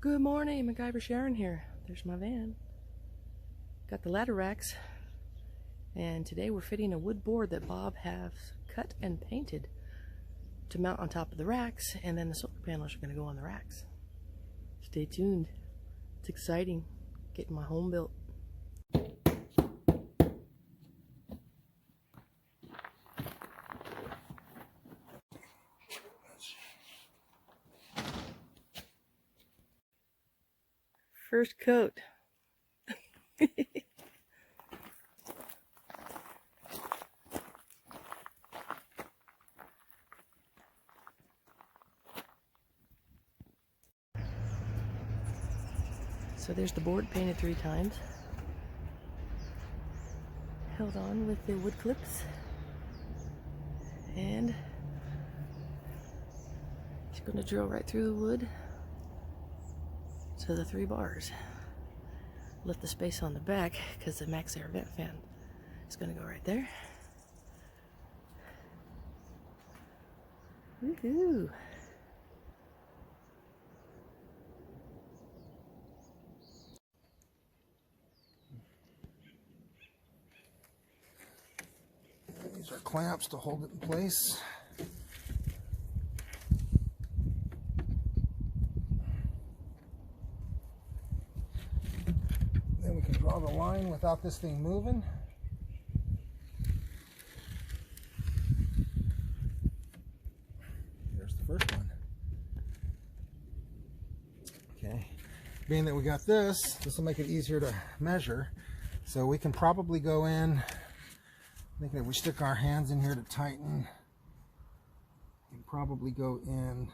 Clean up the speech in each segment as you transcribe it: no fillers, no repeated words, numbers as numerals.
Good morning, MacGyver Sharon here. There's my van. Got the ladder racks, and today we're fitting a wood board that Bob has cut and painted to mount on top of the racks, and then the solar panels are going to go on the racks. Stay tuned. It's exciting getting my home built. First coat. So there's the board painted 3 times. Held on with the wood clips. And it's going to drill right through the wood to the 3 bars. Left the space on the back because the max air vent fan is going to go right there. Woohoo! These are clamps to hold it in place. Then we can draw the line without this thing moving. There's the first one. Okay. Being that we got this will make it easier to measure. So we can probably go in. I think that we stick our hands in here to tighten. We can probably go in,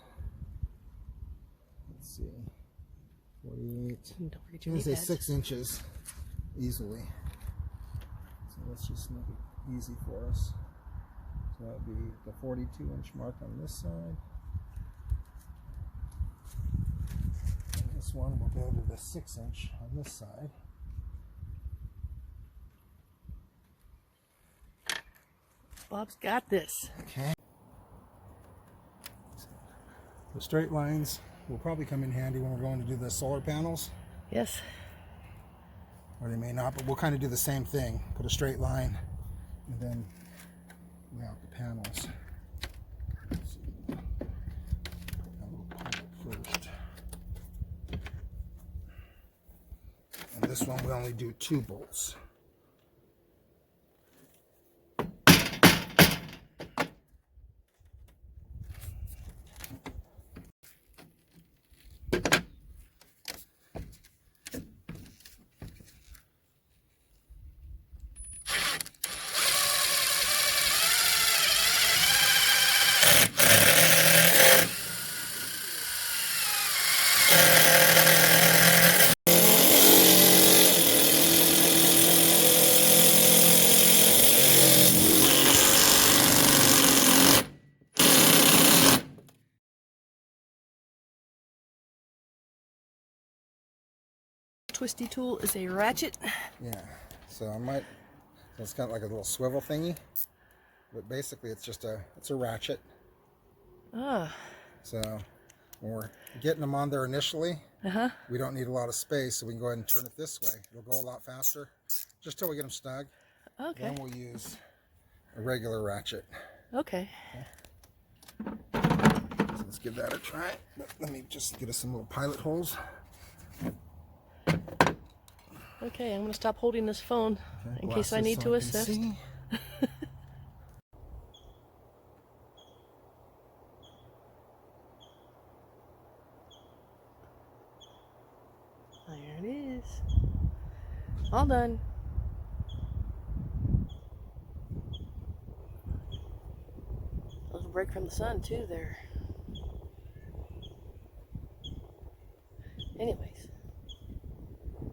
let's see, 48, I'm going to say 6 inches easily. So let's just make it easy for us. So that would be the 42-inch mark on this side. And this one will go to the 6-inch on this side. Bob's got this. Okay. The straight lines will probably come in handy when we're going to do the solar panels. Yes. Or they may not, but we'll kind of do the same thing. Put a straight line and then lay out the panels. Let's see. Put a little pilot first. And this one we only do 2 bolts. Twisty tool is a ratchet. Yeah, so it's got like a little swivel thingy, but basically it's a ratchet. Ah. So when we're getting them on there initially, we don't need a lot of space, so we can go ahead and turn it this way. It'll go a lot faster, just till we get them snug. Okay. Then we'll use a regular ratchet. Okay. So let's give that a try. Let me just get us some little pilot holes. Okay, I'm going to stop holding this phone in case I need to assist. There it is. All done. A little break from the sun too there. Anyways.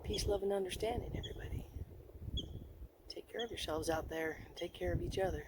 Peace, love, and understanding, everybody. Take care of yourselves out there. Take care of each other.